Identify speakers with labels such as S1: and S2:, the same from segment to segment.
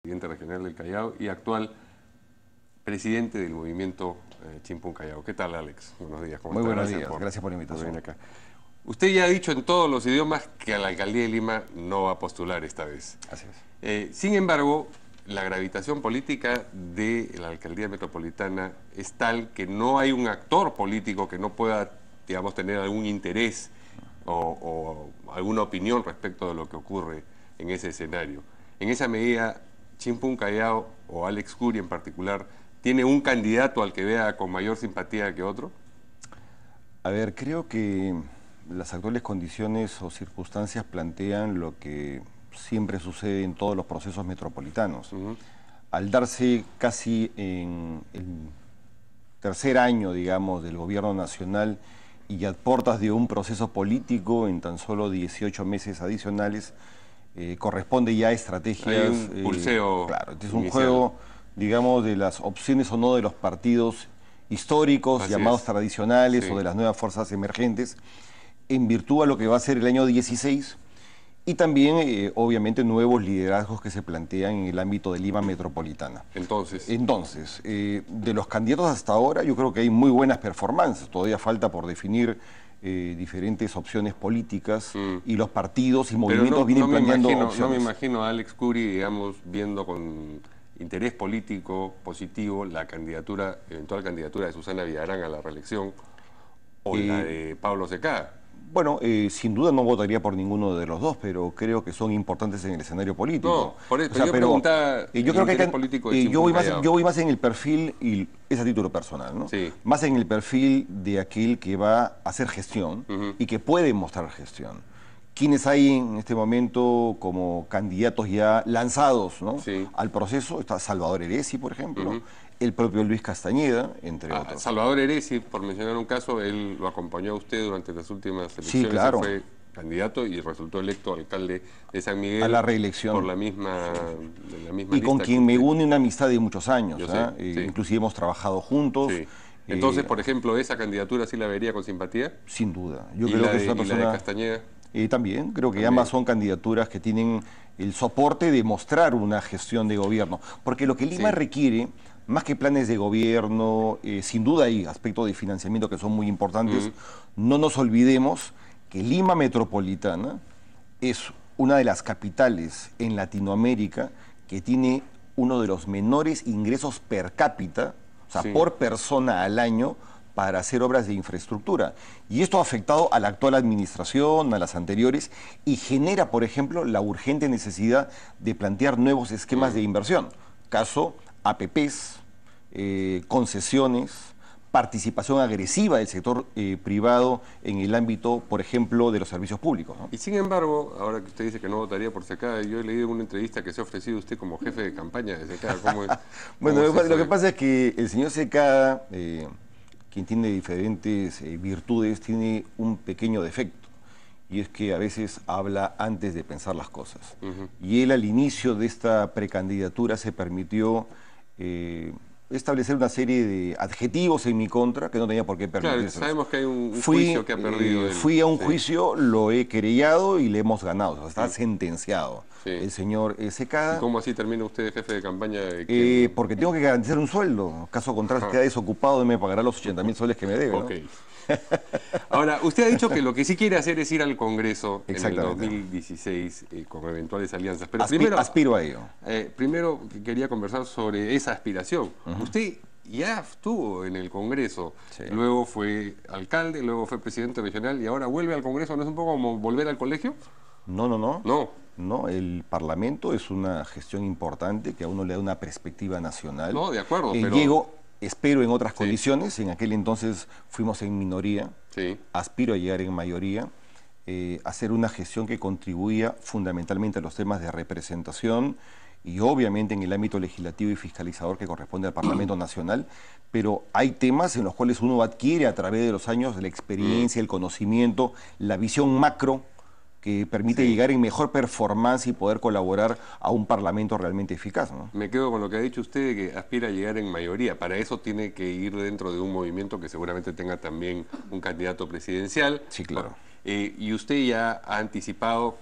S1: Presidente regional del Callao y actual presidente del movimiento Chimpún Callao. ¿Qué tal, Alex? Buenos días. ¿Cómo
S2: Muy
S1: está?
S2: buenos días, gracias por la invitación.
S1: Por venir acá. Usted ya ha dicho en todos los idiomas que a la alcaldía de Lima no va a postular esta vez.
S2: Así es.
S1: Sin embargo, la gravitación política de la alcaldía metropolitana es tal que no hay un actor político que no pueda, digamos, tener algún interés o alguna opinión respecto de lo que ocurre en ese escenario. En esa medida, Chimpún Callao o Alex Curi en particular, ¿tiene un candidato al que vea con mayor simpatía que otro?
S2: A ver, creo que las actuales condiciones o circunstancias plantean lo que siempre sucede en todos los procesos metropolitanos. Al darse casi en el tercer año, digamos, del gobierno nacional y a puertas de un proceso político en tan solo 18 meses adicionales, corresponde ya a estrategias.
S1: Hay un pulseo.
S2: Claro, este es un juego, digamos, de las opciones o no de los partidos históricos,
S1: Así
S2: llamados
S1: es.
S2: tradicionales,
S1: Sí.
S2: o de las nuevas fuerzas emergentes, en virtud a lo que va a ser el año 16, y también, obviamente, nuevos liderazgos que se plantean en el ámbito de Lima metropolitana.
S1: Entonces,
S2: De los candidatos hasta ahora, yo creo que hay muy buenas performances. Todavía falta por definir diferentes opciones políticas y los partidos y movimientos vienen planteando opciones.
S1: No me imagino a Alex Curi, digamos, viendo con interés político positivo la candidatura, eventual candidatura de Susana Villarán a la reelección o la de Pablo Secada.
S2: Bueno, sin duda no votaría por ninguno de los dos, pero creo que son importantes en el escenario político.
S1: No, por eso,
S2: O sea,
S1: yo
S2: pero,
S1: preguntaba
S2: yo creo que
S1: interés político de
S2: yo voy
S1: Chimpún Callao.
S2: yo voy más en el perfil, y es a título personal, ¿no?
S1: Sí.
S2: Más en el perfil de aquel que va a hacer gestión y que puede mostrar gestión. ¿Quiénes hay en este momento como candidatos ya lanzados, ¿no?
S1: Sí.
S2: al proceso? Está Salvador Heresi, por ejemplo, el propio Luis Castañeda, entre otros.
S1: Salvador Heresi, por mencionar un caso, él lo acompañó a usted durante las últimas elecciones.
S2: Sí, claro.
S1: Él fue candidato y resultó electo alcalde de San Miguel.
S2: A la reelección.
S1: Por la misma
S2: Y con
S1: lista
S2: quien
S1: que
S2: me
S1: usted.
S2: une una amistad de muchos años.
S1: Yo sé, sí.
S2: Inclusive hemos trabajado juntos.
S1: Sí. Entonces, por ejemplo, ¿esa candidatura sí la vería con simpatía?
S2: Sin duda. Yo
S1: ¿Y
S2: creo
S1: la
S2: que
S1: de,
S2: es una
S1: y la de
S2: persona...
S1: Castañeda?
S2: También, creo que
S1: También.
S2: ambas son candidaturas que tienen el soporte de mostrar una gestión de gobierno. Porque lo que Lima
S1: Sí.
S2: requiere, más que planes de gobierno, sin duda hay aspectos de financiamiento que son muy importantes. No nos olvidemos que Lima metropolitana es una de las capitales en Latinoamérica que tiene uno de los menores ingresos per cápita, o sea,
S1: Sí.
S2: por persona al año, para hacer obras de infraestructura. Y esto ha afectado a la actual administración, a las anteriores, y genera, por ejemplo, la urgente necesidad de plantear nuevos esquemas de inversión. Caso APPs, concesiones, participación agresiva del sector privado en el ámbito, por ejemplo, de los servicios públicos, ¿no?
S1: Y sin embargo, ahora que usted dice que no votaría por Secada, yo he leído en una entrevista que se ha ofrecido usted como jefe de campaña de Secada.
S2: Bueno, lo que pasa es que el señor Secada, quien tiene diferentes virtudes, tiene un pequeño defecto, y es que a veces habla antes de pensar las cosas. Y él, al inicio de esta precandidatura, se permitió establecer una serie de adjetivos en mi contra que no tenía por qué permitirse.
S1: Claro, sabemos que hay un juicio que ha perdido él.
S2: Fui a un
S1: Sí.
S2: juicio, lo he querellado y le hemos ganado, o sea, está sentenciado.
S1: Sí.
S2: El señor Secada.
S1: ¿Y cómo así termina usted de jefe de campaña?
S2: Porque tengo que garantizar un sueldo. Caso contrario, queda desocupado y me pagará los 80.000 soles que me debe, ¿no?
S1: Ok. Ahora, usted ha dicho que lo que sí quiere hacer es ir al Congreso en el
S2: Exactamente.
S1: 2016 con eventuales alianzas. Pero
S2: aspiro a ello.
S1: Primero quería conversar sobre esa aspiración. Usted ya estuvo en el Congreso,
S2: Sí.
S1: luego fue alcalde, luego fue presidente regional y ahora vuelve al Congreso. ¿No es un poco como volver al colegio?
S2: No.
S1: No.
S2: No, el Parlamento es una gestión importante que a uno le da una perspectiva nacional.
S1: No, de acuerdo, pero...
S2: Llego, espero en otras
S1: Sí.
S2: condiciones. En aquel entonces fuimos en minoría.
S1: Sí.
S2: Aspiro a llegar en mayoría. Hacer una gestión que contribuya fundamentalmente a los temas de representación y obviamente en el ámbito legislativo y fiscalizador que corresponde al Parlamento Nacional, pero hay temas en los cuales uno adquiere a través de los años la experiencia, el conocimiento, la visión macro que permite llegar en mejor performance y poder colaborar a un Parlamento realmente eficaz, ¿no?
S1: Me quedo con lo que ha dicho usted de que aspira a llegar en mayoría. Para eso tiene que ir dentro de un movimiento que seguramente tenga también un candidato presidencial.
S2: Sí, claro.
S1: Y usted ya ha anticipado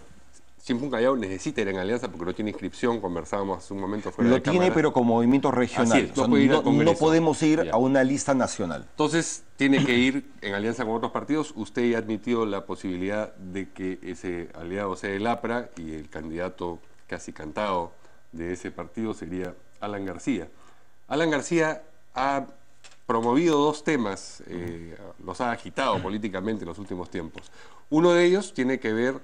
S1: Chimpún Callao necesita ir en alianza porque no tiene inscripción, conversábamos hace un momento fuera
S2: Lo
S1: de
S2: tiene,
S1: cámara.
S2: pero como movimiento regional.
S1: Así es, no puede ir al Congreso.
S2: No podemos ir
S1: Ya.
S2: a una lista nacional.
S1: Entonces, tiene que ir en alianza con otros partidos. Usted ya admitió la posibilidad de que ese aliado sea el APRA y el candidato casi cantado de ese partido sería Alan García. Alan García ha promovido dos temas, los ha agitado políticamente en los últimos tiempos. Uno de ellos tiene que ver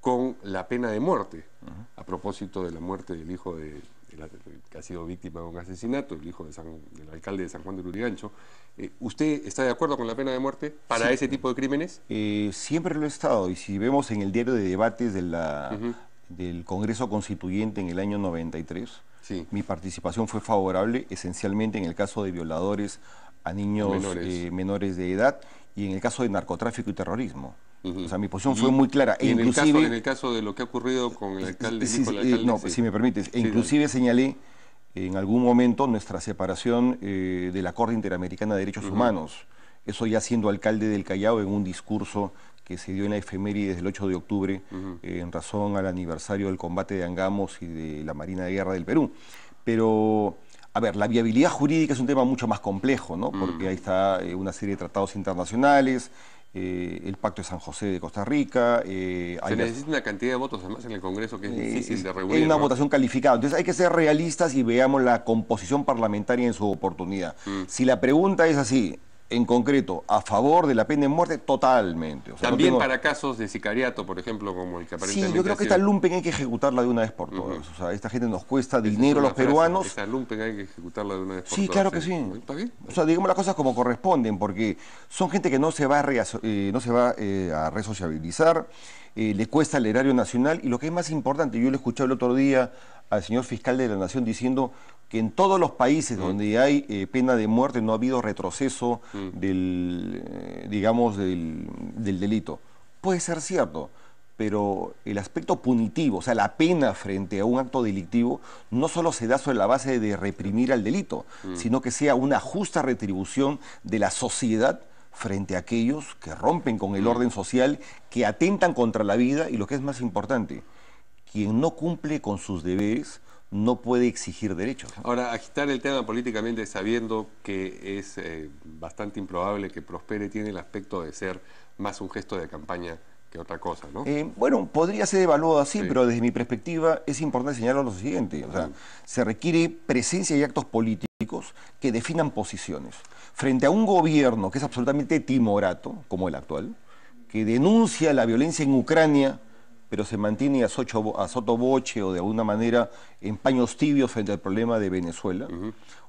S1: con la pena de muerte, a propósito de la muerte del hijo que ha sido víctima de un asesinato, el hijo del alcalde de San Juan de Lurigancho. ¿Usted está de acuerdo con la pena de muerte para
S2: Sí.
S1: ese tipo de crímenes?
S2: Siempre lo he estado, y si vemos en el diario de debates del Congreso Constituyente en el año 93,
S1: Sí.
S2: mi participación fue favorable esencialmente en el caso de violadores a niños menores de edad y en el caso de narcotráfico y terrorismo. O sea, mi posición fue muy clara.
S1: Y
S2: inclusive,
S1: en el caso de lo que ha ocurrido con el alcalde,
S2: sí,
S1: hijo del alcalde,
S2: no,
S1: sí.
S2: si me permites,
S1: Sí,
S2: inclusive señalé en algún momento nuestra separación de la Corte Interamericana de Derechos Humanos. Eso ya siendo alcalde del Callao en un discurso que se dio en la efeméride del 8 de octubre en razón al aniversario del combate de Angamos y de la Marina de Guerra del Perú. Pero, a ver, la viabilidad jurídica es un tema mucho más complejo, ¿no? Porque ahí está una serie de tratados internacionales, el Pacto de San José de Costa Rica.
S1: Se necesita una cantidad de votos además en el Congreso que es difícil de reunir.
S2: Hay una
S1: ¿no?
S2: votación calificada. Entonces hay que ser realistas y veamos la composición parlamentaria en su oportunidad. Si la pregunta es así, en concreto, a favor de la pena de muerte, totalmente. O sea,
S1: También para casos de sicariato, por ejemplo, como el que aparentemente
S2: Sí, yo creo que
S1: ha
S2: esta
S1: sido.
S2: lumpen hay que ejecutarla de una vez por todas. O sea, esta gente nos cuesta
S1: Esa es
S2: dinero a
S1: una
S2: los
S1: frase,
S2: peruanos.
S1: Esta lumpen hay que ejecutarla de una vez por
S2: Sí,
S1: todas.
S2: claro que sí.
S1: ¿Está bien?
S2: O sea, digamos las cosas como corresponden, porque son gente que no se va a resociabilizar, le cuesta al erario nacional, y lo que es más importante, yo le escuché el otro día al señor fiscal de la Nación diciendo que en todos los países donde hay pena de muerte no ha habido retroceso digamos, del delito. Puede ser cierto, pero el aspecto punitivo, o sea, la pena frente a un acto delictivo, no solo se da sobre la base de reprimir al delito, sino que sea una justa retribución de la sociedad frente a aquellos que rompen con el orden social, que atentan contra la vida y, lo que es más importante, quien no cumple con sus deberes no puede exigir derechos, ¿no?
S1: Ahora, agitar el tema políticamente sabiendo que es bastante improbable que prospere tiene el aspecto de ser más un gesto de campaña que otra cosa, ¿no?
S2: Bueno, podría ser evaluado así,
S1: Sí.
S2: pero desde mi perspectiva es importante señalar lo siguiente. O sea, se requiere presencia y actos políticos que definan posiciones. Frente a un gobierno que es absolutamente timorato, como el actual, que denuncia la violencia en Ucrania, pero se mantiene a sottovoce o de alguna manera en paños tibios frente al problema de Venezuela.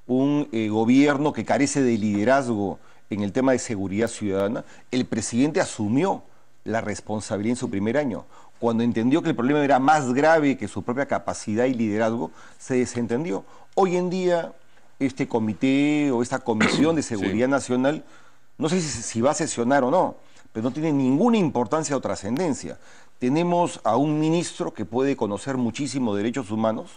S2: Un gobierno que carece de liderazgo en el tema de seguridad ciudadana. El presidente asumió la responsabilidad en su primer año. Cuando entendió que el problema era más grave que su propia capacidad y liderazgo, se desentendió. Hoy en día, este comité o esta comisión de seguridad nacional, no sé si va a sesionar o no, pero no tiene ninguna importancia o trascendencia. Tenemos a un ministro que puede conocer muchísimo de derechos humanos,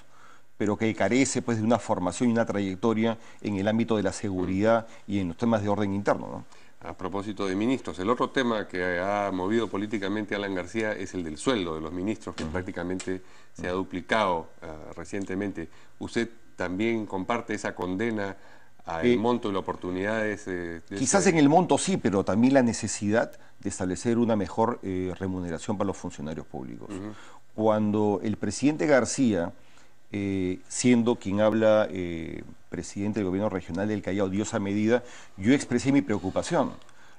S2: pero que carece pues, de una formación y una trayectoria en el ámbito de la seguridad y en los temas de orden interno, ¿no?
S1: A propósito de ministros, el otro tema que ha movido políticamente a Alan García es el del sueldo de los ministros, que prácticamente se ha duplicado recientemente. ¿Usted también comparte esa condena al monto y las oportunidades?
S2: Quizás en el monto sí, pero también la necesidad de establecer una mejor remuneración para los funcionarios públicos. Cuando el presidente García, siendo quien habla presidente del gobierno regional del Callao, dio esa medida, yo expresé mi preocupación.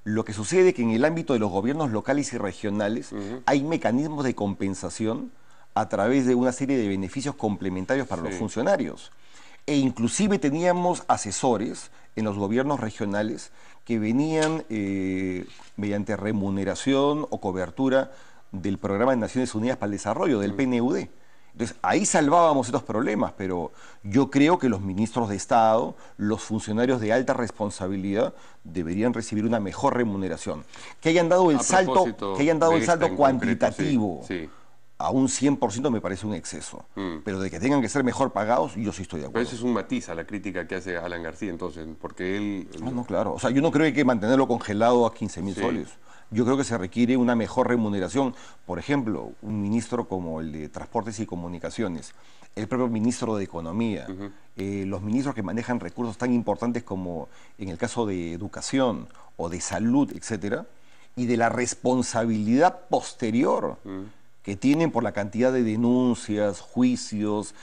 S2: Lo que sucede es que en el ámbito de los gobiernos locales y regionales hay mecanismos de compensación a través de una serie de beneficios complementarios para los funcionarios. E inclusive teníamos asesores en los gobiernos regionales que venían mediante remuneración o cobertura del Programa de Naciones Unidas para el Desarrollo, del PNUD. Entonces, ahí salvábamos estos problemas, pero yo creo que los ministros de Estado, los funcionarios de alta responsabilidad, deberían recibir una mejor remuneración. Que hayan dado el salto cuantitativo a un 100% me parece un exceso. Pero de que tengan que ser mejor pagados, yo sí estoy de acuerdo.
S1: Pero eso es un matiz a la crítica que hace Alan García, entonces, porque él...
S2: No, claro. O sea, yo no creo que hay que mantenerlo congelado a 15.000 soles. yo creo que se requiere una mejor remuneración. Por ejemplo, un ministro como el de Transportes y Comunicaciones, el propio ministro de Economía, los ministros que manejan recursos tan importantes como en el caso de Educación o de Salud, etcétera, y de la responsabilidad posterior que tienen por la cantidad de denuncias, juicios,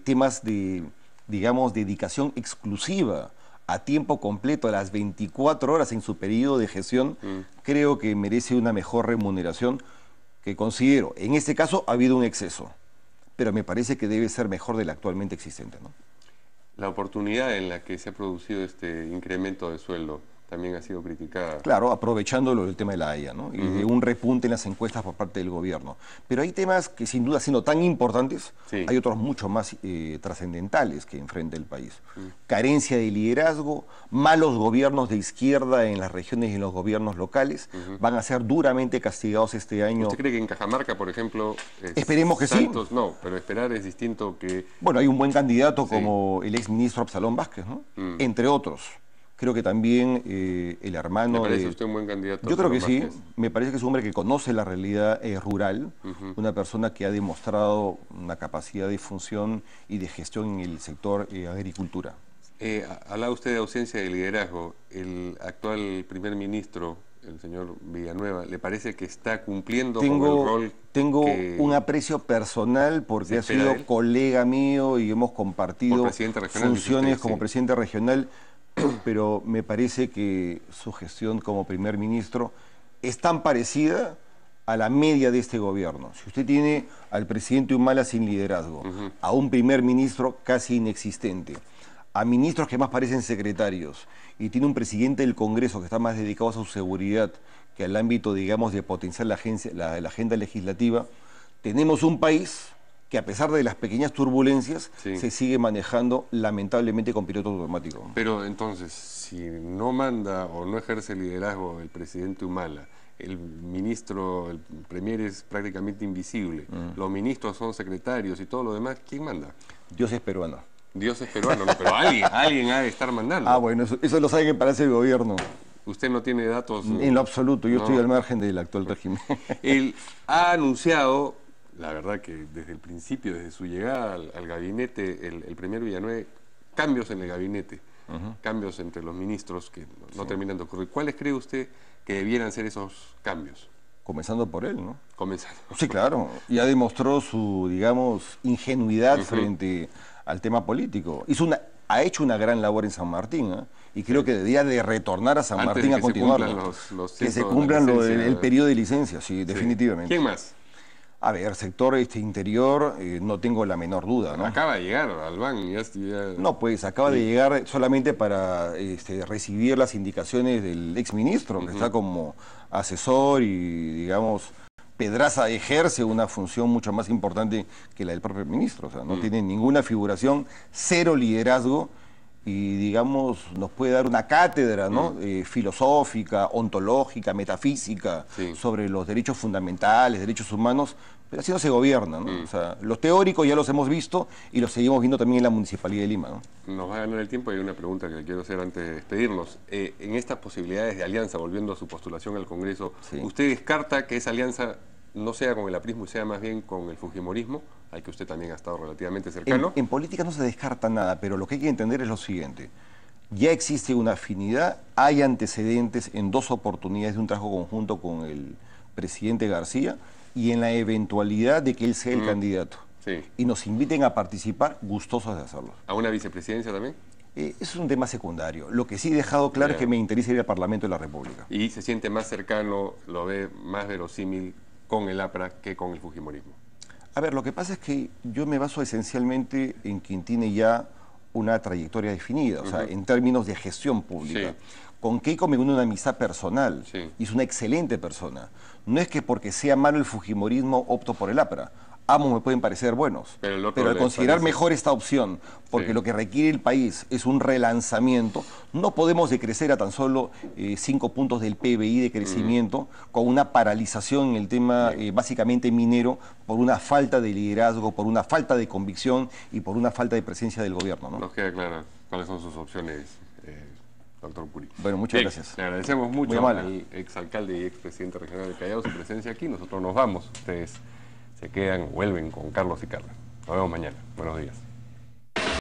S2: temas de, digamos, dedicación exclusiva a tiempo completo, a las 24 horas en su periodo de gestión, creo que merece una mejor remuneración que considero. En este caso ha habido un exceso, pero me parece que debe ser mejor de la actualmente existente, ¿no?
S1: La oportunidad en la que se ha producido este incremento de sueldo también ha sido criticada.
S2: Claro, aprovechándolo del tema de la Haya, ¿no? Y de un repunte en las encuestas por parte del gobierno. Pero hay temas que sin duda siendo tan importantes, hay otros mucho más trascendentales que enfrenta el país. Carencia de liderazgo, malos gobiernos de izquierda en las regiones y en los gobiernos locales, van a ser duramente castigados este año.
S1: ¿Usted cree que en Cajamarca, por ejemplo,
S2: esperemos que
S1: Santos,
S2: sí?
S1: No, pero esperar es distinto que...
S2: Bueno, hay un buen candidato como el exministro Absalón Vázquez, ¿no? Entre otros. Creo que también el hermano...
S1: ¿Le parece usted un buen candidato?
S2: Yo creo que sí. Me parece que es un hombre que conoce la realidad rural, una persona que ha demostrado una capacidad de función y de gestión en el sector agricultura.
S1: Hablaba usted de ausencia de liderazgo. El actual primer ministro, el señor Villanueva, ¿le parece que está cumpliendo con el rol?
S2: Tengo un aprecio personal porque ha sido colega mío y hemos compartido funciones como presidente regional, pero me parece que su gestión como primer ministro es tan parecida a la media de este gobierno. Si usted tiene al presidente Humala sin liderazgo, a un primer ministro casi inexistente, a ministros que más parecen secretarios, y tiene un presidente del Congreso que está más dedicado a su seguridad que al ámbito, digamos, de potenciar la agenda legislativa, tenemos un país que a pesar de las pequeñas turbulencias, se sigue manejando lamentablemente con piloto automático.
S1: Pero entonces, si no manda o no ejerce liderazgo el presidente Humala, el ministro, el premier es prácticamente invisible, los ministros son secretarios y todo lo demás, ¿quién manda?
S2: Dios es peruano.
S1: Dios es peruano, no, pero alguien ha de estar mandando.
S2: Ah, bueno, eso lo sabe que parece el gobierno.
S1: ¿Usted no tiene datos?
S2: En lo absoluto, yo estoy al margen del actual régimen.
S1: Él ha anunciado, la verdad que desde el principio, desde su llegada al gabinete, el premier Villanueva, cambios en el gabinete, cambios entre los ministros que no terminan de ocurrir. ¿Cuáles cree usted que debieran ser esos cambios?
S2: Comenzando por él, ¿no?
S1: Comenzando.
S2: Sí, claro. Ya demostró su, digamos, ingenuidad frente al tema político. Ha hecho una gran labor en San Martín, ¿eh? Y creo que debía de retornar a San Martín a continuar. Que se cumplan el periodo de licencia, sí, definitivamente.
S1: ¿Quién más?
S2: A ver, sector interior, no tengo la menor duda, ¿no?
S1: Acaba de llegar Albán.
S2: No, pues acaba de llegar solamente para recibir las indicaciones del exministro, que está como asesor y, digamos, Pedraza ejerce una función mucho más importante que la del propio ministro. O sea, no tiene ninguna figuración, cero liderazgo y, digamos, nos puede dar una cátedra, ¿no? Filosófica, ontológica, metafísica, sobre los derechos fundamentales, derechos humanos, pero así no se gobierna, ¿no? O sea, los teóricos ya los hemos visto y los seguimos viendo también en la Municipalidad de Lima, ¿no?
S1: Nos va a ganar el tiempo y hay una pregunta que le quiero hacer antes de despedirnos. En estas posibilidades de alianza, volviendo a su postulación al Congreso, ¿usted descarta que esa alianza no sea con el aprismo y sea más bien con el fujimorismo, al que usted también ha estado relativamente cercano?
S2: En política no se descarta nada, pero lo que hay que entender es lo siguiente. Ya existe una afinidad, hay antecedentes en dos oportunidades de un trabajo conjunto con el presidente García y en la eventualidad de que él sea el candidato. Y nos inviten a participar, gustosos de hacerlo.
S1: ¿A una vicepresidencia también?
S2: Eso es un tema secundario. Lo que sí he dejado claro es que me interesa ir al Parlamento de la República.
S1: ¿Y se siente más cercano, lo ve más verosímil con el APRA que con el fujimorismo?
S2: A ver, lo que pasa es que yo me baso esencialmente en quien tiene ya una trayectoria definida, o sea, en términos de gestión pública. Con Keiko me une una amistad personal y es una excelente persona. No es que porque sea malo el fujimorismo opto por el APRA. Ambos me pueden parecer buenos, pero al considerar mejor esta opción, porque lo que requiere el país es un relanzamiento, no podemos decrecer a tan solo 5 puntos del PBI de crecimiento con una paralización en el tema básicamente minero por una falta de liderazgo, por una falta de convicción y por una falta de presencia del gobierno, ¿no?
S1: Nos queda claro cuáles son sus opciones doctor Curi.
S2: Bueno, muchas gracias.
S1: Le agradecemos mucho al exalcalde y expresidente regional del Callao su presencia aquí. Nosotros nos vamos. Ustedes se quedan, vuelven con Carlos y Carla. Nos vemos mañana. Buenos días.